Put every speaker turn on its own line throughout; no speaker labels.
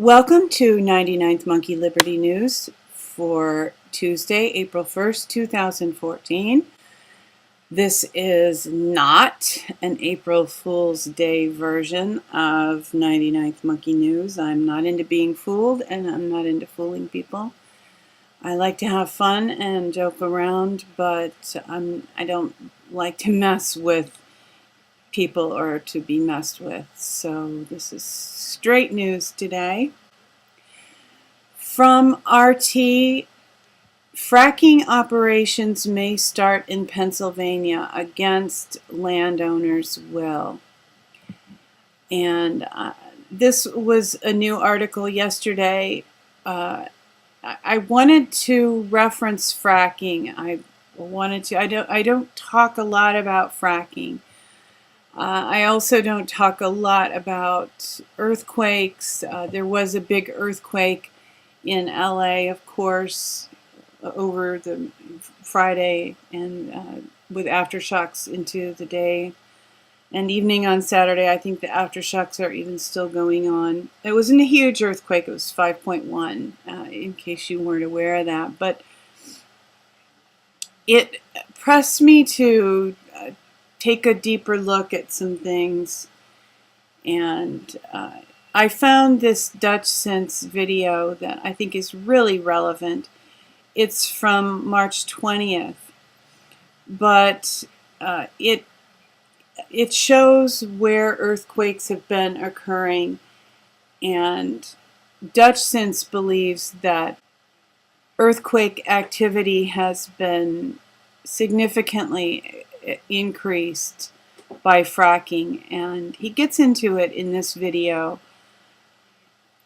Welcome to 99th Monkey Liberty News for Tuesday, April 1st, 2014. This is not an April Fool's Day version of 99th Monkey News. I'm not into being fooled, and I'm not into fooling people. I like to have fun and joke around, but I don't like to mess with people or to be messed with. So this is straight news today. From RT, fracking operations may start in Pennsylvania against landowners' will. And this was a new article yesterday. I wanted to reference fracking. I don't talk a lot about fracking. I also don't talk a lot about earthquakes. There was a big earthquake in LA, of course, over the Friday, and with aftershocks into the day and evening on Saturday. I think the aftershocks are even still going on. It wasn't a huge earthquake. It was 5.1, in case you weren't aware of that. But it pressed me to take a deeper look at some things, and I found this Dutchsinse video that I think is really relevant. It's from March 20th, but it shows where earthquakes have been occurring, and Dutchsinse believes that earthquake activity has been significantly increased by fracking, and he gets into it in this video.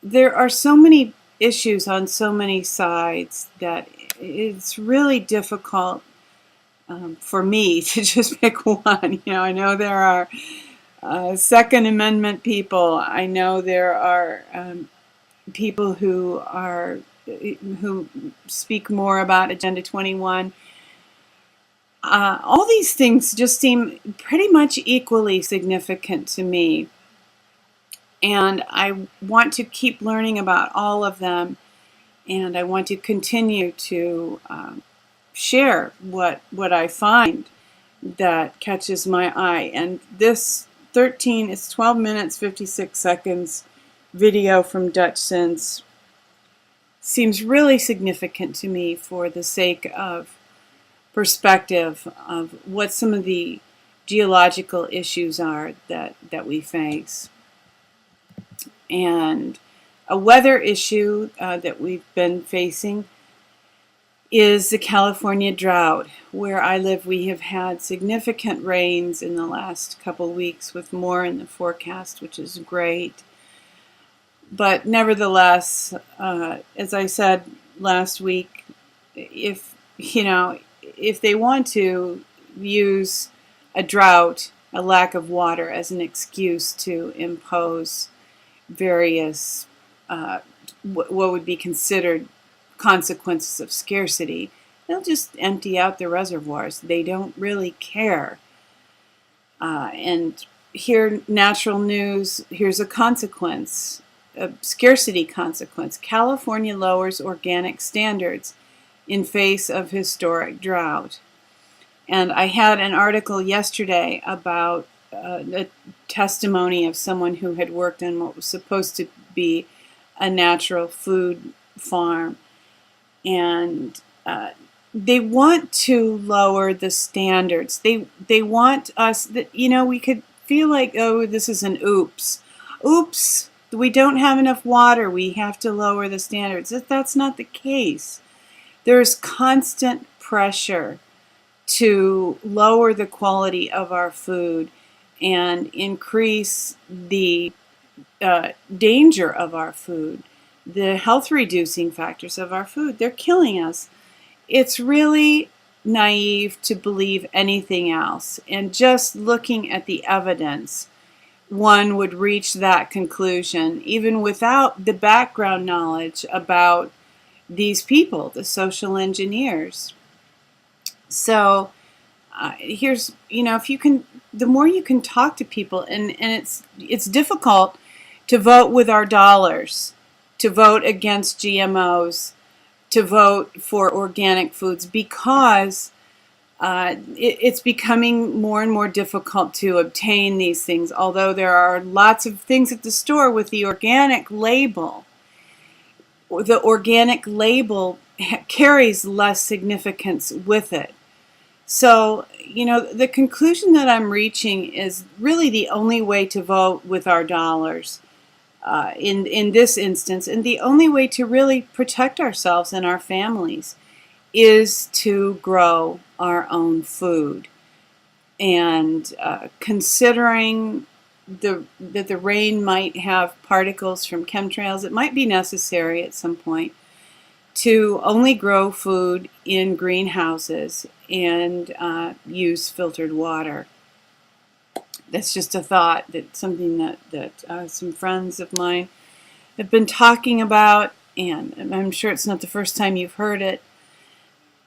There are so many issues on so many sides that it's really difficult for me to just pick one. I know there are Second Amendment people. I know there are people who speak more about Agenda 21. All these things just seem pretty much equally significant to me, and I want to keep learning about all of them, and I want to continue to share what I find that catches my eye. And this 12 minutes 56 seconds video from Dutchsinse seems really significant to me for the sake of perspective of what some of the geological issues are that we face. And a weather issue that we've been facing is the California drought. Where I live, we have had significant rains in the last couple weeks, with more in the forecast, which is great. But nevertheless, as I said last week, if they want to use a drought, a lack of water, as an excuse to impose various what would be considered consequences of scarcity, they'll just empty out the reservoirs. They don't really care. And here, natural news, here's a consequence, a scarcity consequence. California lowers organic standards in face of historic drought. And I had an article yesterday about a testimony of someone who had worked on what was supposed to be a natural food farm. And they want to lower the standards. They want us that, we could feel like, oh, this is an oops. Oops, we don't have enough water. We have to lower the standards. That's not the case. There's constant pressure to lower the quality of our food and increase the danger of our food, the health-reducing factors of our food. They're killing us. It's really naive to believe anything else. And just looking at the evidence, one would reach that conclusion, even without the background knowledge about these people, the social engineers. So here's, if you can, the more you can talk to people, and it's difficult to vote with our dollars. to vote against GMOs, to vote for organic foods, because it's becoming more and more difficult to obtain these things. Although there are lots of things at the store with the organic label, carries less significance with it. So, the conclusion that I'm reaching is really the only way to vote with our dollars in this instance, and the only way to really protect ourselves and our families is to grow our own food. And considering that the rain might have particles from chemtrails, it might be necessary at some point to only grow food in greenhouses and use filtered water. That's just a thought, that's something that some friends of mine have been talking about, and I'm sure it's not the first time you've heard it.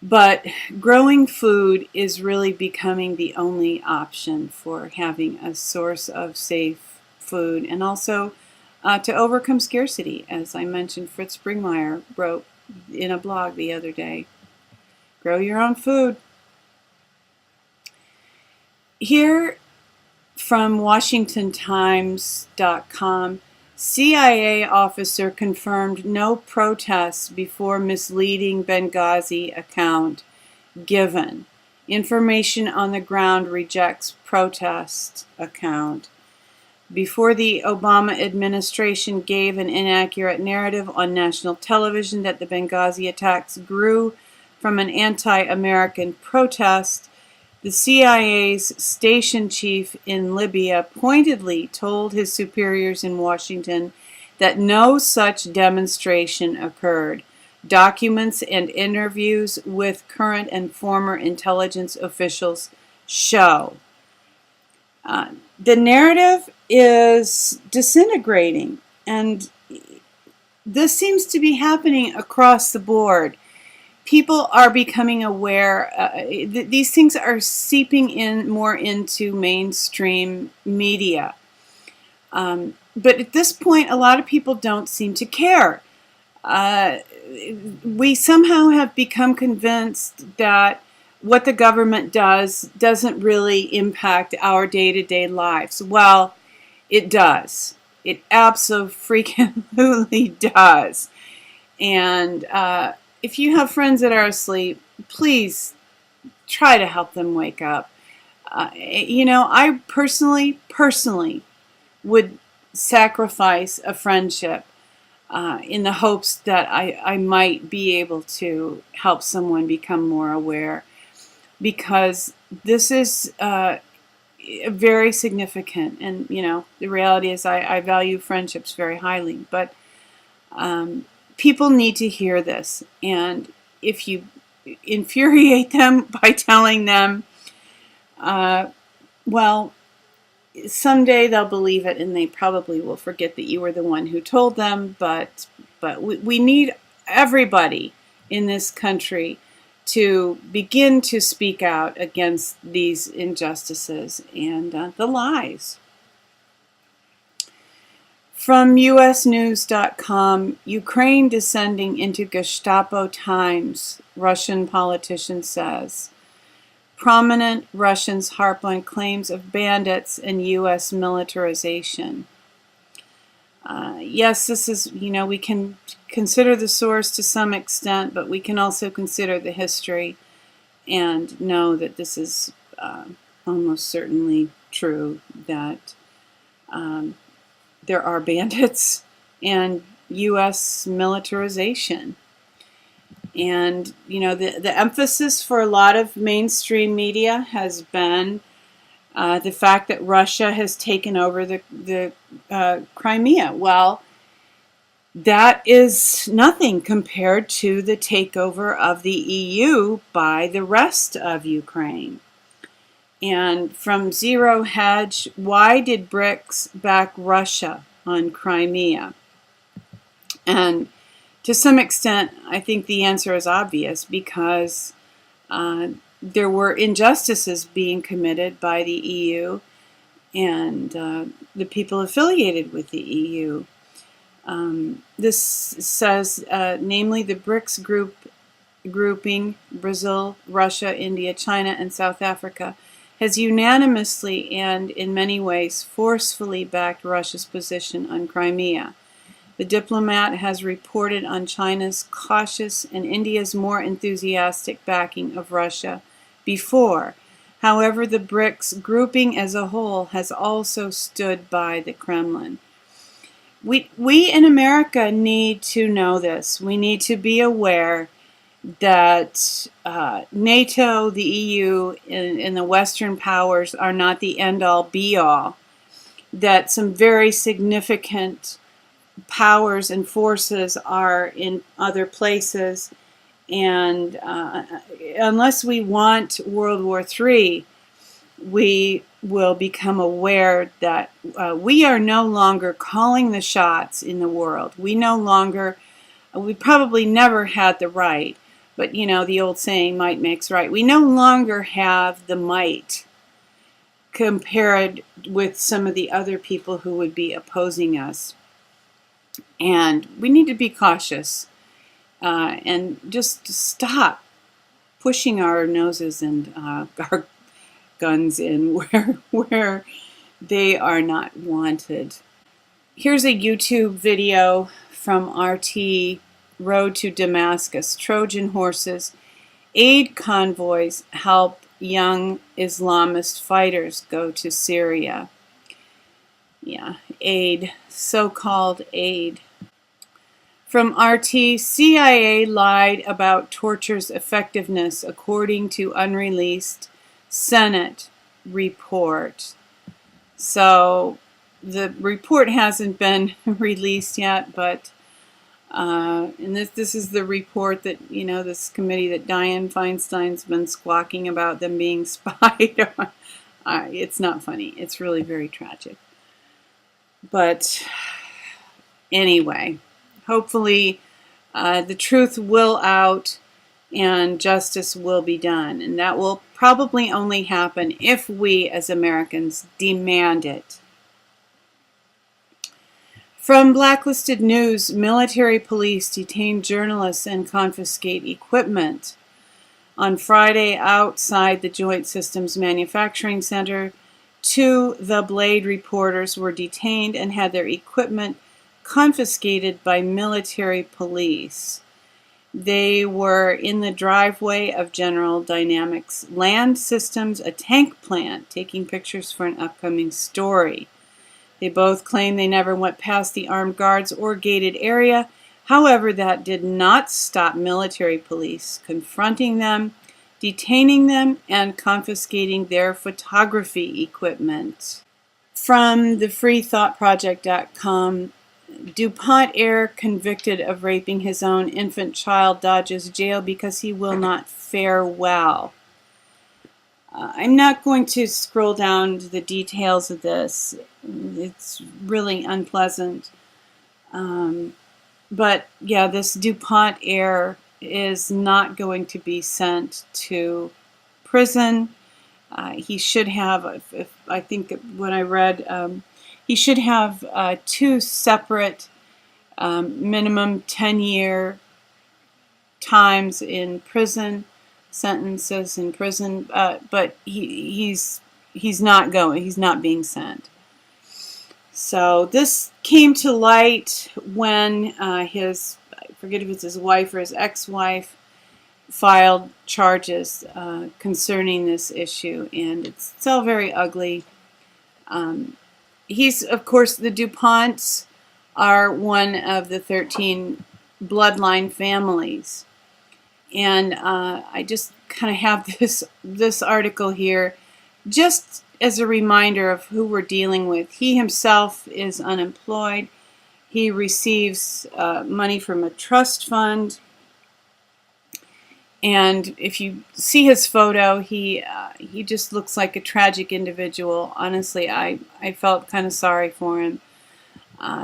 But growing food is really becoming the only option for having a source of safe food, and also to overcome scarcity, as I mentioned. Fritz Springmeier wrote in a blog the other day. Grow your own food. Here from WashingtonTimes.com, CIA officer confirmed no protests before misleading Benghazi account given. Information on the ground rejects protest account. Before the Obama administration gave an inaccurate narrative on national television that the Benghazi attacks grew from an anti-American protest, the CIA's station chief in Libya pointedly told his superiors in Washington that no such demonstration occurred. Documents and interviews with current and former intelligence officials show. The narrative is disintegrating, and this seems to be happening across the board. People are becoming aware. These things are seeping in more into mainstream media. But at this point, a lot of people don't seem to care. We somehow have become convinced that what the government does doesn't really impact our day-to-day lives. Well, it does. It absolutely does. And if you have friends that are asleep, please try to help them wake up. I personally would sacrifice a friendship in the hopes that I might be able to help someone become more aware, because this is very significant. And, the reality is I value friendships very highly, but people need to hear this. And if you infuriate them by telling them, well, someday they'll believe it, and they probably will forget that you were the one who told them. But we need everybody in this country to begin to speak out against these injustices and the lies. From usnews.com, Ukraine descending into Gestapo times, Russian politician says. Prominent Russians harp on claims of bandits and U.S. militarization. Yes, this is, we can consider the source to some extent, but we can also consider the history and know that this is almost certainly true, that there are bandits and U.S. militarization. And, the emphasis for a lot of mainstream media has been the fact that Russia has taken over the Crimea. Well, that is nothing compared to the takeover of the EU by the rest of Ukraine. And from Zero Hedge, why did BRICS back Russia on Crimea? And to some extent, I think the answer is obvious, because there were injustices being committed by the EU and the people affiliated with the EU. This says, namely the BRICS grouping, Brazil, Russia, India, China, and South Africa, has unanimously and in many ways forcefully backed Russia's position on Crimea. The diplomat has reported on China's cautious and India's more enthusiastic backing of Russia before. However, the BRICS grouping as a whole has also stood by the Kremlin. We in America need to know this. We need to be aware that NATO, the EU, and the Western powers are not the end-all, be-all. That some very significant powers and forces are in other places, and unless we want World War III, we will become aware that we are no longer calling the shots in the world. We probably never had the right, but you know, the old saying, might makes right. We no longer have the might compared with some of the other people who would be opposing us. And we need to be cautious and just stop pushing our noses and our guns in where they are not wanted. Here's a YouTube video from RT, Road to Damascus. Trojan horses, aid convoys help young Islamist fighters go to Syria. Yeah, aid, so-called aid. From RT, CIA lied about torture's effectiveness according to unreleased Senate report. So the report hasn't been released yet, but and this is the report that, you know, this committee that Dianne Feinstein's been squawking about them being spied on. It's not funny. It's really very tragic. But anyway, hopefully the truth will out and justice will be done. And that will probably only happen if we as Americans demand it. From Blacklisted News, military police detain journalists and confiscate equipment. On Friday, outside the Joint Systems Manufacturing Center, 2 The Blade reporters were detained and had their equipment confiscated by military police. They were in the driveway of General Dynamics Land Systems, a tank plant, taking pictures for an upcoming story. They both claim they never went past the armed guards or gated area. However, that did not stop military police confronting them, detaining them, and confiscating their photography equipment. From the freethoughtproject.com, DuPont Heir convicted of raping his own infant child dodges jail because he will not fare well. I'm not going to scroll down to the details of this. It's really unpleasant. But yeah, this DuPont Heir is not going to be sent to prison. He should have, I think when I read, he should have 2 separate minimum 10-year times in prison, sentences in prison, but he's not being sent. So this came to light when I forget if it's his wife or his ex-wife, filed charges concerning this issue, and it's all very ugly. He's, of course, the DuPonts are one of the 13 bloodline families. And I just kind of have this article here just as a reminder of who we're dealing with. He himself is unemployed. He receives money from a trust fund. And if you see his photo, he just looks like a tragic individual. Honestly, I felt kind of sorry for him.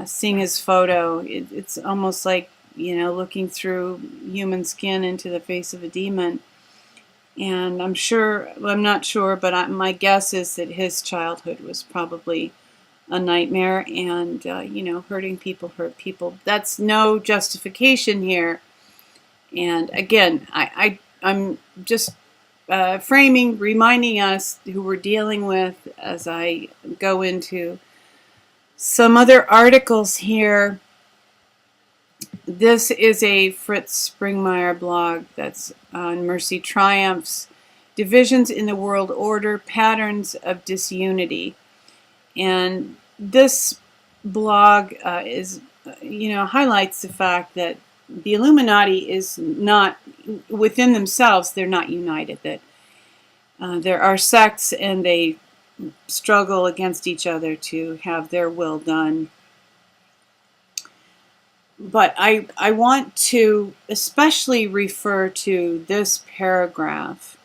Seeing his photo, it's almost like, you know, looking through human skin into the face of a demon. And I'm not sure, but my guess is that his childhood was probably a nightmare, and hurting people hurt people. That's no justification here. And again, I'm just reminding us who we're dealing with as I go into some other articles here. This is a Fritz Springmeier blog that's on Mercy Triumphs, Divisions in the World Order, Patterns of Disunity. And this blog highlights the fact that the Illuminati is not, within themselves, they're not united, that there are sects and they struggle against each other to have their will done. But I want to especially refer to this paragraph.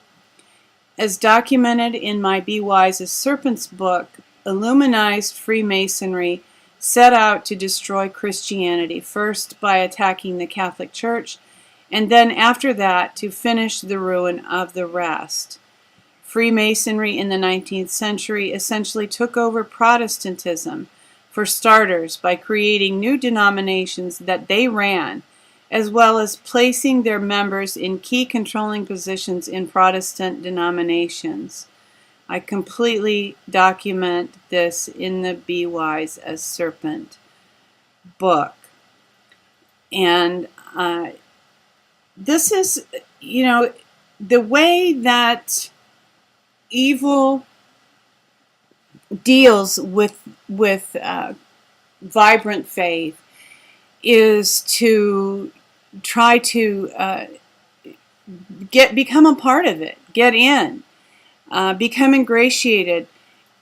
As documented in my Be Wise as Serpents book, Illuminized Freemasonry set out to destroy Christianity, first by attacking the Catholic Church, and then after that to finish the ruin of the rest. Freemasonry in the 19th century essentially took over Protestantism, for starters, by creating new denominations that they ran, as well as placing their members in key controlling positions in Protestant denominations. I completely document this in the Be Wise as Serpent book. And this is, the way that evil deals with vibrant faith is to try to become a part of it, get in, become ingratiated.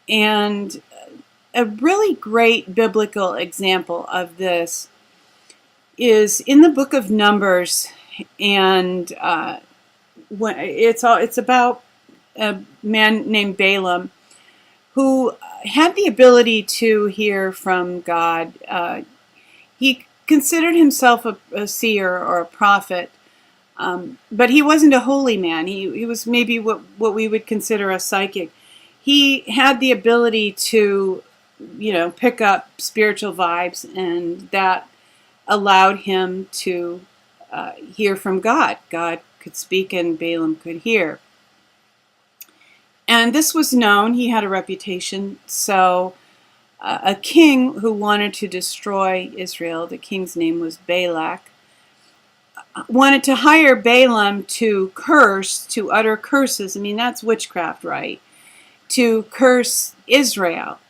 And a really great biblical example of this is in the book of Numbers, and it's about a man named Balaam who had the ability to hear from God. He considered himself a seer or a prophet, but he wasn't a holy man. He was maybe what we would consider a psychic. He had the ability to, pick up spiritual vibes, and that allowed him to hear from God. God could speak and Balaam could hear. And this was known. He had a reputation. So a king who wanted to destroy Israel, the king's name was Balak, wanted to hire Balaam to utter curses. I mean, that's witchcraft, right? To curse Israel.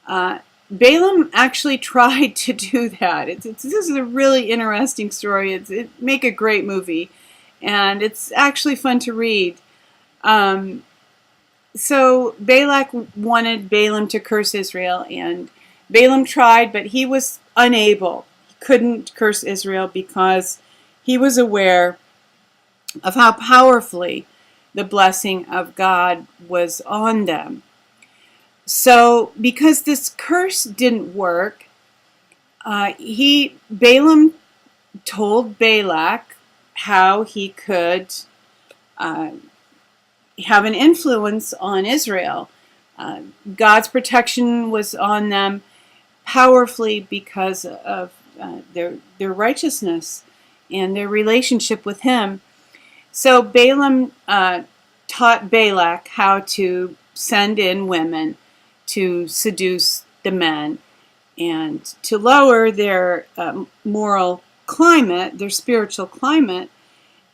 Balaam actually tried to do that. This is a really interesting story. It make a great movie, and it's actually fun to read. So Balak wanted Balaam to curse Israel, and Balaam tried, but he was unable. He couldn't curse Israel because he was aware of how powerfully the blessing of God was on them. So because this curse didn't work, Balaam told Balak how he could have an influence on Israel. God's protection was on them powerfully because of their righteousness and their relationship with him. So Balaam taught Balak how to send in women to seduce the men and to lower their moral climate, their spiritual climate,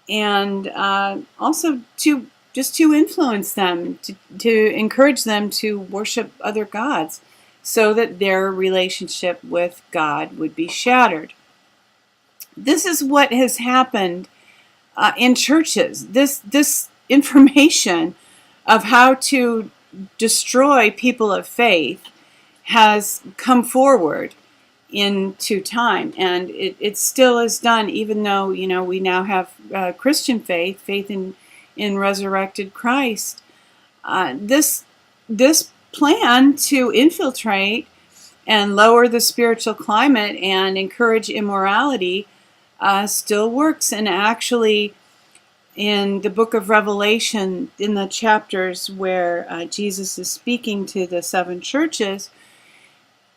and also to influence them, to encourage them to worship other gods so that their relationship with God would be shattered. This is what has happened in churches. This information of how to destroy people of faith has come forward into time, and it still is done, even though we now have Christian faith in resurrected Christ. This plan to infiltrate and lower the spiritual climate and encourage immorality still works. And actually, in the book of Revelation, in the chapters where Jesus is speaking to the seven churches,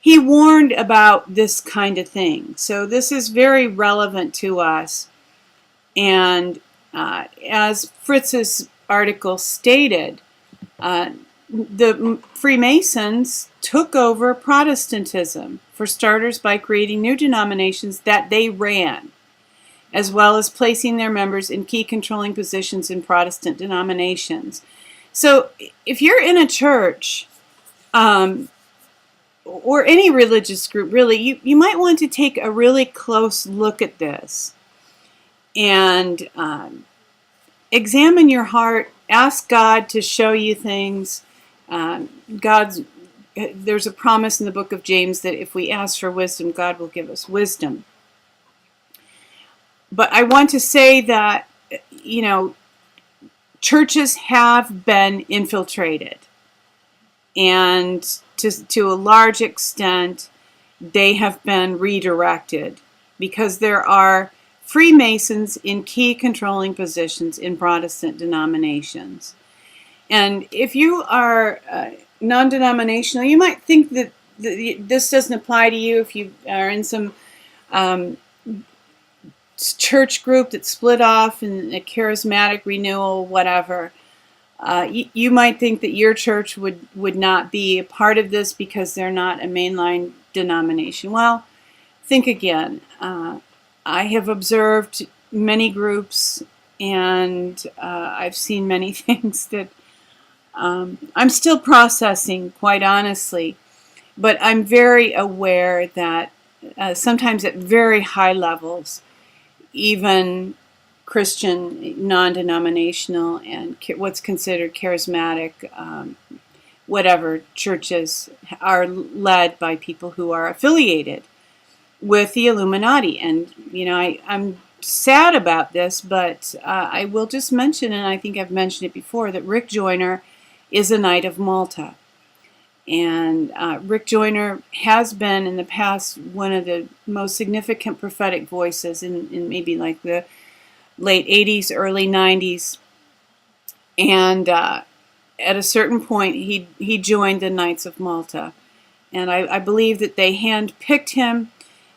he warned about this kind of thing. So this is very relevant to us. And as Fritz's article stated, the Freemasons took over Protestantism, for starters, by creating new denominations that they ran, as well as placing their members in key controlling positions in Protestant denominations. So if you're in a church, or any religious group, really, you might want to take a really close look at this and examine your heart. Ask God to show you things. There's a promise in the book of James that if we ask for wisdom, God will give us wisdom. But I want to say that, churches have been infiltrated. And to a large extent, they have been redirected because there are Freemasons in key controlling positions in Protestant denominations. And if you are non-denominational, you might think that this doesn't apply to you if you are in some church group that split off in a charismatic renewal, whatever. You might think that your church would not be a part of this because they're not a mainline denomination. Well, think again. I have observed many groups, and I've seen many things that I'm still processing, quite honestly. But I'm very aware that sometimes at very high levels, even Christian, non-denominational, and what's considered charismatic, whatever churches are led by people who are affiliated with the Illuminati. And, I'm sad about this, but I will just mention, and I think I've mentioned it before, that Rick Joyner is a Knight of Malta. And Rick Joyner has been in the past one of the most significant prophetic voices in maybe like the late 80s, early 90s. And at a certain point, he joined the Knights of Malta. And I believe that they handpicked him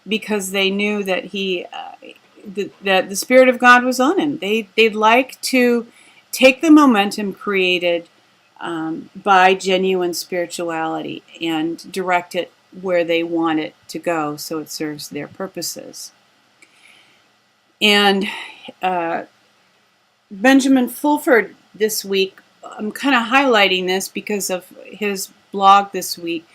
because they knew that that the Spirit of God was on him. They'd like to take the momentum created by genuine spirituality and direct it where they want it to go so it serves their purposes. And Benjamin Fulford this week, I'm kind of highlighting this because of his blog this week.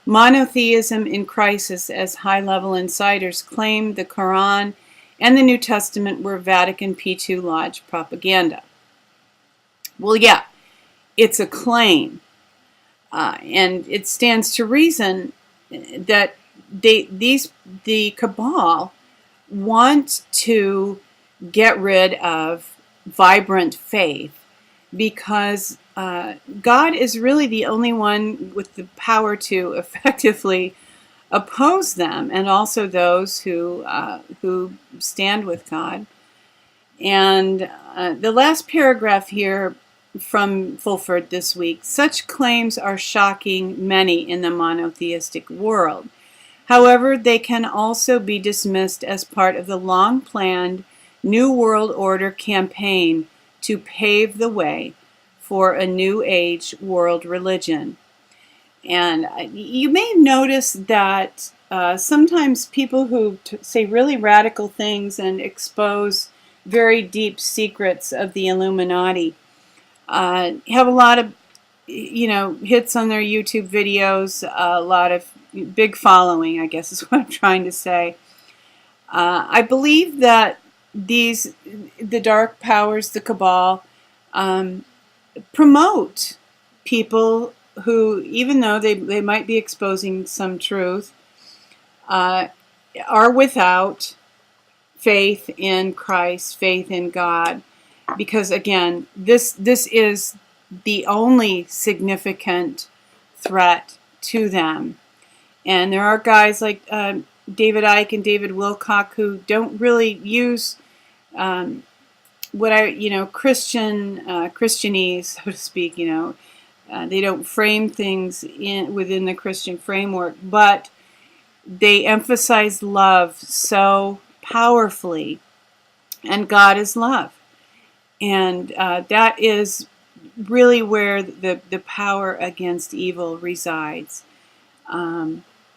Monotheism in Crisis, as high-level insiders claim the Quran and the New Testament were Vatican II Lodge propaganda. Well, yeah, it's a claim. And it stands to reason that the cabal want to get rid of vibrant faith because God is really the only one with the power to effectively oppose them, and also those who stand with God. And the last paragraph here from Fulford this week: such claims are shocking many in the monotheistic world. However, they can also be dismissed as part of the long-planned New World Order campaign to pave the way for a New Age world religion. And you may notice that sometimes people who say really radical things and expose very deep secrets of the Illuminati have a lot of hits on their YouTube videos, a lot of big following, I guess is what I'm trying to say. I believe that the dark powers, the cabal, promote people who, even though they might be exposing some truth, are without faith in Christ, faith in God. Because again, this is the only significant threat to them. And there are guys like David Icke and David Wilcock who don't really use Christianese, so to speak. They don't frame things within the Christian framework, but They emphasize love so powerfully, and God is love. And that is really where the power against evil resides,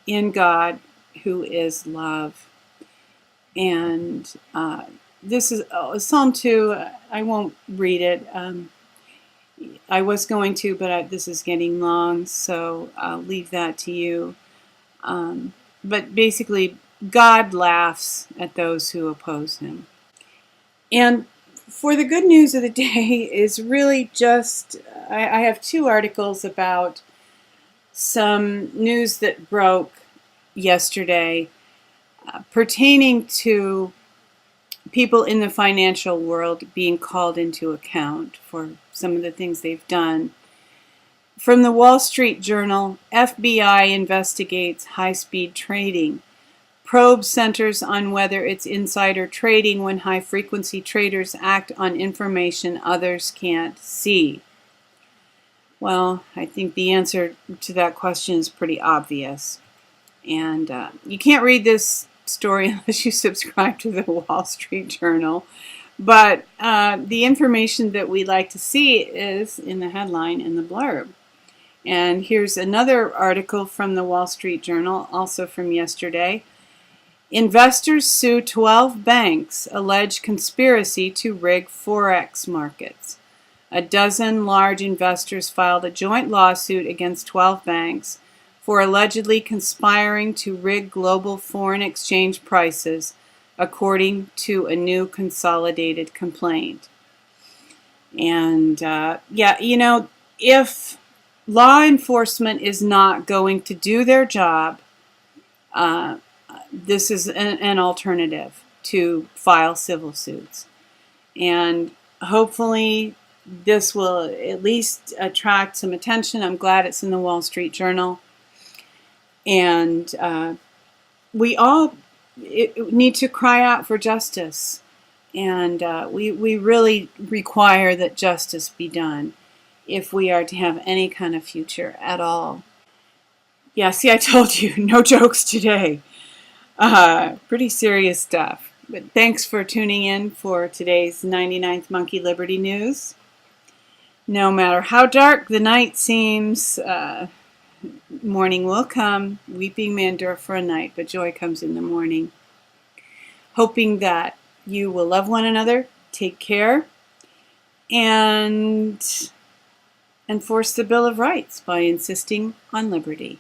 in God, who is love. And this is Psalm 2. I won't read it. I was going to, but this is getting long, so I'll leave that to you. But basically, God laughs at those who oppose him. And for the good news of the day is really just, I have two articles about some news that broke yesterday pertaining to people in the financial world being called into account for some of the things they've done. From the Wall Street Journal, FBI investigates high-speed trading. Probe centers on whether it's insider trading when high-frequency traders act on information others can't see. Well, I think the answer to that question is pretty obvious. And you can't read this story unless you subscribe to the Wall Street Journal. But the information that we like to see is in the headline and the blurb. And here's another article from the Wall Street Journal, also from yesterday. Investors sue 12 banks, allege conspiracy to rig forex markets. A dozen large investors filed a joint lawsuit against 12 banks for allegedly conspiring to rig global foreign exchange prices, according to a new consolidated complaint. And if law enforcement is not going to do their job, this is an alternative to file civil suits. And hopefully this will at least attract some attention. I'm glad it's in the Wall Street Journal. And we all need to cry out for justice. And we really require that justice be done if we are to have any kind of future at all. Yeah, see, I told you, no jokes today. Pretty serious stuff. But thanks for tuning in for today's 99th Monkey Liberty News. No matter how dark the night seems, morning will come. Weeping may endure for a night, but joy comes in the morning. Hoping that you will love one another, take care, and enforce the Bill of Rights by insisting on liberty.